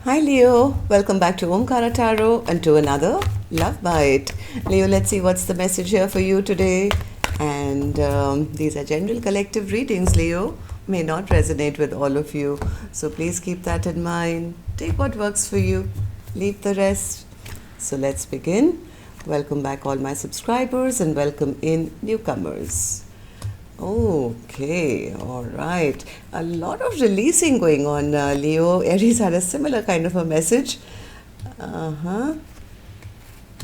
Hi Leo, welcome back to Omkaratarot and to another Love Bite. Leo, let's see what's the message here for you today. And these are general collective readings, Leo. May not resonate with all of you. So please keep that in mind. Take what works for you. Leave the rest. So let's begin. Welcome back all my subscribers and welcome in newcomers. Okay, all right. A lot of releasing going on, Leo. Aries had a similar kind of a message.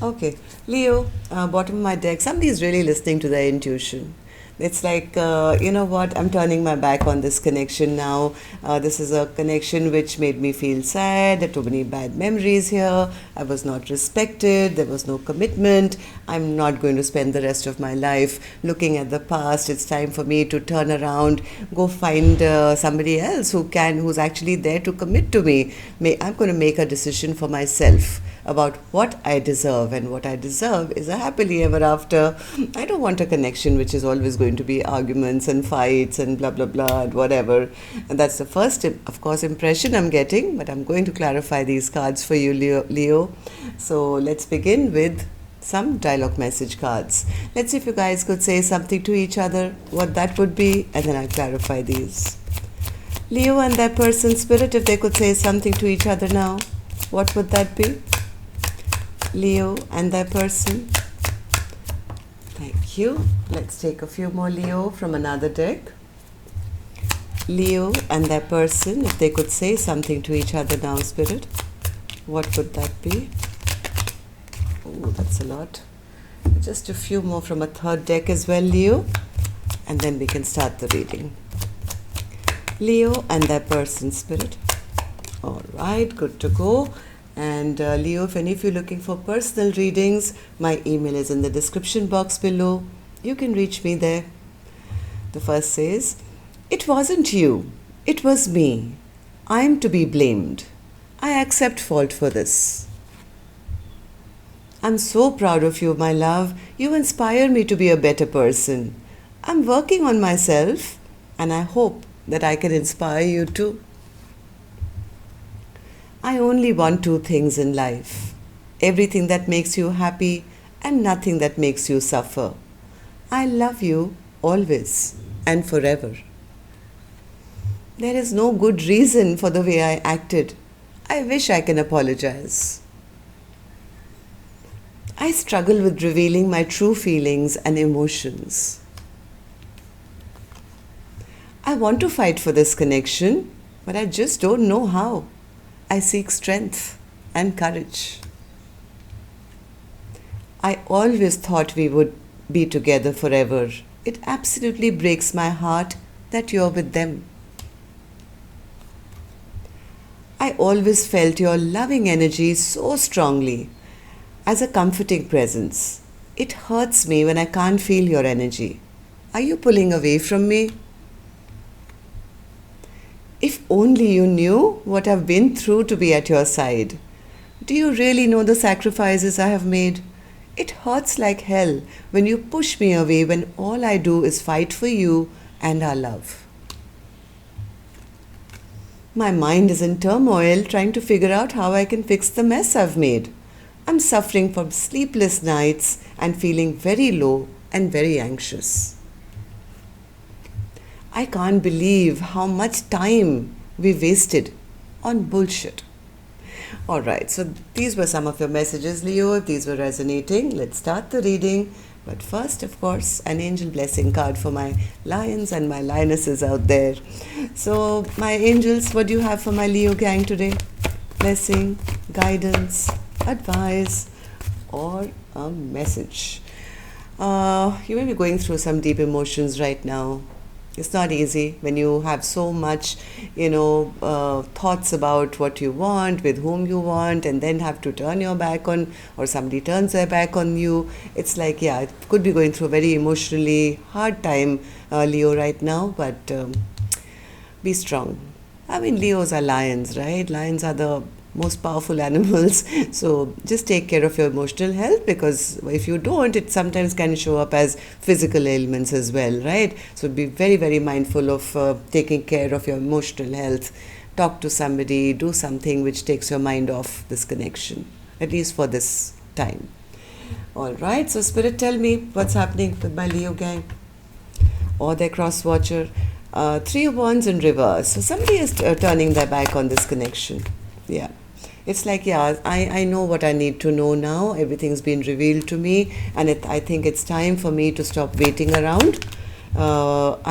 Okay, Leo, bottom of my deck, somebody's really listening to their intuition. It's like, you know what, I'm turning my back on this connection now. This is a connection which made me feel sad. There are too many bad memories here. I was not respected. There was no commitment. I'm not going to spend the rest of my life looking at the past. It's time for me to turn around, go find somebody else who's actually there to commit to me. I'm going to make a decision for myself about what I deserve, and what I deserve is a happily ever after. I don't want a connection which is always going to be arguments and fights and blah blah blah and whatever. And that's the first, of course, impression I'm getting, but I'm going to clarify these cards for you, Leo. So let's begin with some dialogue message cards. Let's see if you guys could say something to each other, what that would be, and then I'll clarify these. Leo and that person, spirit, if they could say something to each other now, what would that be? Leo and their person. Thank you. Let's take a few more Leo from another deck. Leo and their person, if they could say something to each other now, spirit, what would that be? Oh, that's a lot. Just a few more from a third deck as well, Leo, and then we can start the reading. Leo and their person, spirit. All right, good to go. And Leo, if any of you are looking for personal readings, my email is in the description box below. You can reach me there. The first says, "It wasn't you, it was me. I'm to be blamed. I accept fault for this. I'm so proud of you, my love. You inspire me to be a better person. I'm working on myself, and I hope that I can inspire you too. I only want two things in life: everything that makes you happy and nothing that makes you suffer. I love you always and forever. There is no good reason for the way I acted. I wish I can apologize. I struggle with revealing my true feelings and emotions. I want to fight for this connection, but I just don't know how. I seek strength and courage. I always thought we would be together forever. It absolutely breaks my heart that you're with them. I always felt your loving energy so strongly, as a comforting presence. It hurts me when I can't feel your energy. Are you pulling away from me? If only you knew what I've been through to be at your side. Do you really know the sacrifices I have made? It hurts like hell when you push me away when all I do is fight for you and our love. My mind is in turmoil trying to figure out how I can fix the mess I've made. I'm suffering from sleepless nights and feeling very low and very anxious. I can't believe how much time we wasted on bullshit." All right, so these were some of your messages, Leo. If these were resonating, let's start the reading. But first, of course, an angel blessing card for my lions and my lionesses out there. So, my angels, what do you have for my Leo gang today? Blessing, guidance, advice, or a message. You may be going through some deep emotions right now. It's not easy when you have so much, thoughts about what you want, with whom you want, and then have to turn your back on, or somebody turns their back on you. It's like, it could be going through a very emotionally hard time, Leo, right now, but be strong. I mean, Leos are lions, right? Lions are the most powerful animals. So just take care of your emotional health, because if you don't, it sometimes can show up as physical ailments as well, right? So be very, very mindful of taking care of your emotional health. talk to somebody, do something which takes your mind off this connection, at least for this time. All right, so Spirit, tell me what's happening with my Leo gang or their cross watcher. Three of Wands in reverse. So somebody is turning their back on this connection. Yeah. It's like, yeah, I know what I need to know now. Everything's been revealed to me. And I think it's time for me to stop waiting around.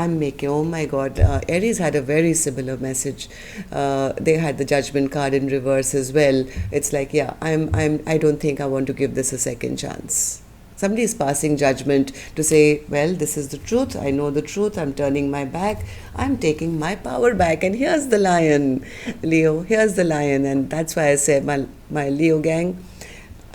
I'm making, oh my God, Aries had a very similar message. They had the Judgment card in reverse as well. It's like, yeah, I don't think I want to give this a second chance. Somebody is passing judgment to say, well, this is the truth. I know the truth. I'm turning my back. I'm taking my power back. And here's the lion, Leo. Here's the lion. And that's why I said my Leo gang.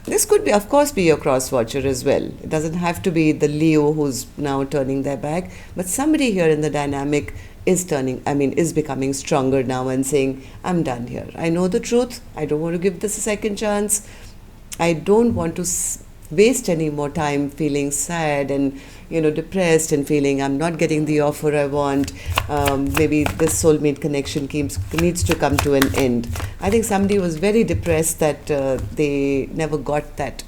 This could be, of course, be your cross watcher as well. It doesn't have to be the Leo who's now turning their back. But somebody here in the dynamic is becoming stronger now and saying, I'm done here. I know the truth. I don't want to give this a second chance. I don't want to waste any more time feeling sad and depressed and feeling I'm not getting the offer I want. Maybe this soulmate connection needs to come to an end. I think somebody was very depressed that they never got that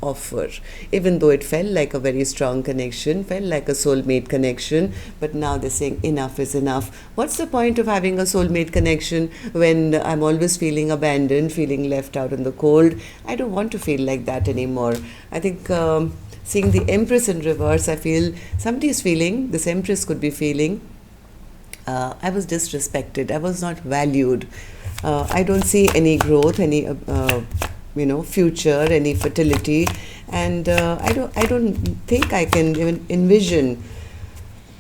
offer, even though it felt like a very strong connection, felt like a soulmate connection, but now they're saying enough is enough. What's the point of having a soulmate connection when I'm always feeling abandoned, feeling left out in the cold? I don't want to feel like that anymore. I think seeing the Empress in reverse, I feel somebody is feeling, this Empress could be feeling, I was disrespected, I was not valued, I don't see any growth, any future, any fertility, and I don't think I can even envision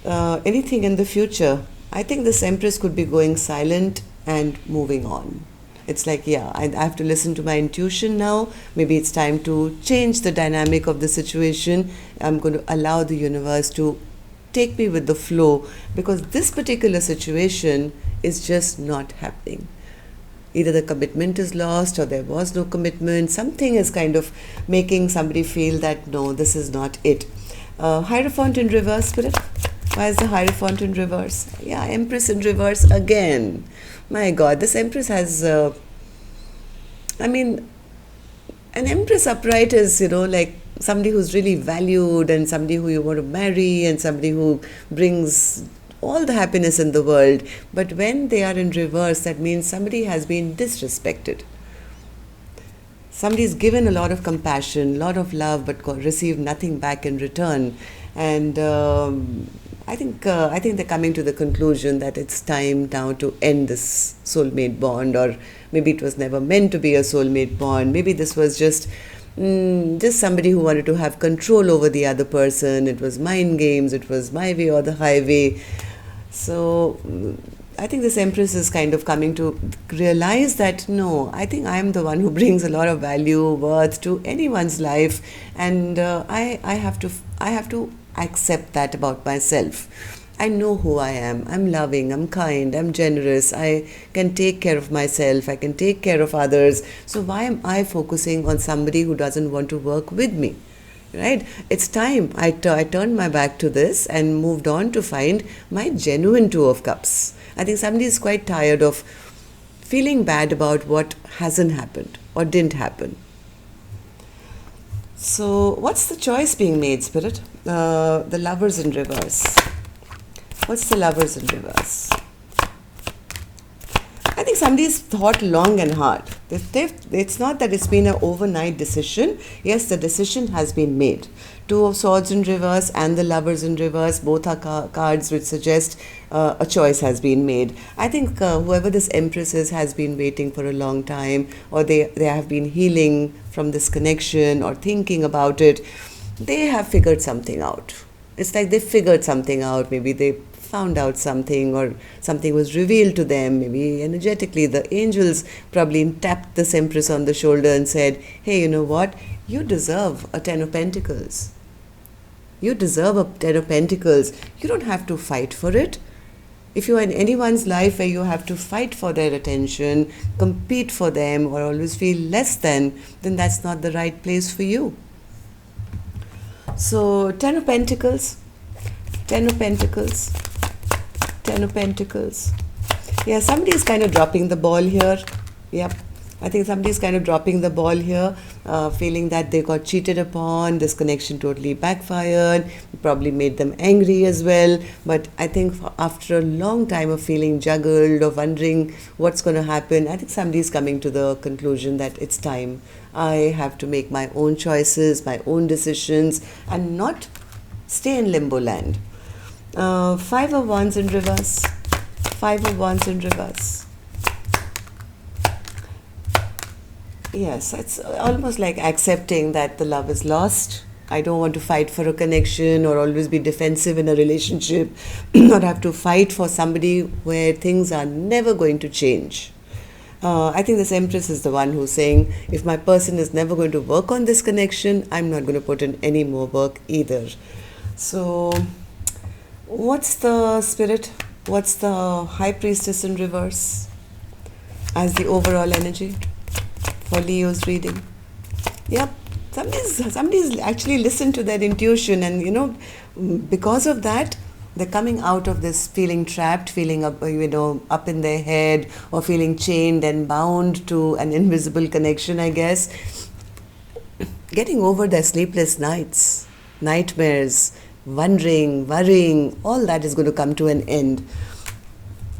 anything in the future. I think this Empress could be going silent and moving on. It's like, yeah, I have to listen to my intuition now. Maybe it's time to change the dynamic of the situation. I'm going to allow the universe to take me with the flow, because this particular situation is just not happening. Either the commitment is lost or there was no commitment. Something is kind of making somebody feel that, no, this is not it. Hierophant in reverse, Spirit. Why is the Hierophant in reverse? Yeah, Empress in reverse again. My God, this Empress has, an Empress upright is, like somebody who's really valued and somebody who you want to marry and somebody who brings all the happiness in the world. But when they are in reverse, that means somebody has been disrespected. Somebody's given a lot of compassion, a lot of love, but received nothing back in return. And I think they're coming to the conclusion that it's time now to end this soulmate bond, or maybe it was never meant to be a soulmate bond. Maybe this was just somebody who wanted to have control over the other person. It was mind games. It was my way or the highway. So I think this Empress is kind of coming to realize that, no, I think I am the one who brings a lot of value, worth to anyone's life, and I have to accept that about myself. I know who I am. I'm loving, I'm kind, I'm generous. I can take care of myself. I can take care of others. So why am I focusing on somebody who doesn't want to work with me? Right? It's time. I turned my back to this and moved on to find my genuine Two of Cups. I think somebody is quite tired of feeling bad about what hasn't happened or didn't happen. So what's the choice being made, Spirit? The Lovers in reverse. What's the Lovers in reverse? I think somebody's thought long and hard. It's not that it's been an overnight decision. Yes, the decision has been made. Two of Swords in reverse and the Lovers in reverse, both are cards which suggest a choice has been made. I think whoever this Empress is has been waiting for a long time, or they have been healing from this connection or thinking about it. They have figured something out. It's like they figured something out. Maybe they found out something, or something was revealed to them. Maybe energetically the angels probably tapped this Empress on the shoulder and said, hey, you know what? You deserve a 10 of Pentacles. You deserve a 10 of Pentacles. You don't have to fight for it. If you are in anyone's life where you have to fight for their attention, compete for them, or always feel less than, then that's not the right place for you. So 10 of Pentacles, 10 of Pentacles, 10 of Pentacles. Yeah, somebody is kind of dropping the ball here. Yep. I think somebody's kind of dropping the ball here, feeling that they got cheated upon, this connection totally backfired, probably made them angry as well. But I think after a long time of feeling juggled or wondering what's going to happen, I think somebody's coming to the conclusion that it's time. I have to make my own choices, my own decisions, and not stay in limbo land. Five of Wands in reverse. Five of Wands in reverse. Yes, it's almost like accepting that the love is lost. I don't want to fight for a connection or always be defensive in a relationship or have to fight for somebody where things are never going to change. I think this Empress is the one who's saying, if my person is never going to work on this connection, I'm not going to put in any more work either. So, what's the Spirit? What's the High Priestess in reverse as the overall energy for Leo's reading? Yep, somebody's actually listened to their intuition, and because of that, they're coming out of this feeling trapped, feeling up in their head, or feeling chained and bound to an invisible connection, I guess. Getting over their sleepless nights, nightmares, wondering, worrying, all that is going to come to an end.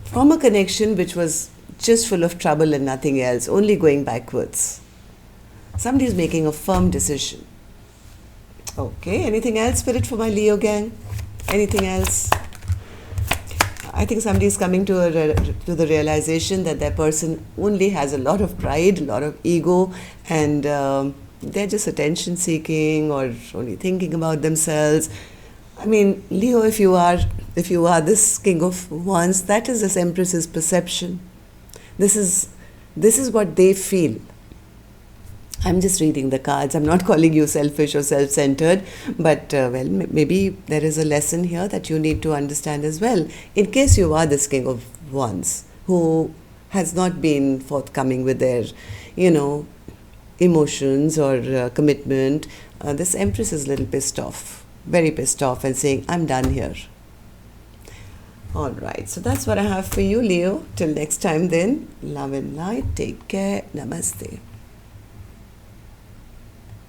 From a connection which was just full of trouble and nothing else, only going backwards. Somebody is making a firm decision. Okay, anything else, Spirit, for my Leo gang? Anything else? I think somebody is coming to the realization that their person only has a lot of pride, a lot of ego, and they're just attention seeking or only thinking about themselves. I mean, Leo, if you are this King of Wands, that is this Empress's perception. This is what they feel. I'm just reading the cards. I'm not calling you selfish or self-centered, but maybe there is a lesson here that you need to understand as well. In case you are this King of Wands who has not been forthcoming with their, emotions or commitment, this Empress is a little pissed off, very pissed off, and saying, I'm done here. Alright, so that's what I have for you, Leo. Till next time then, love and light. Take care. Namaste.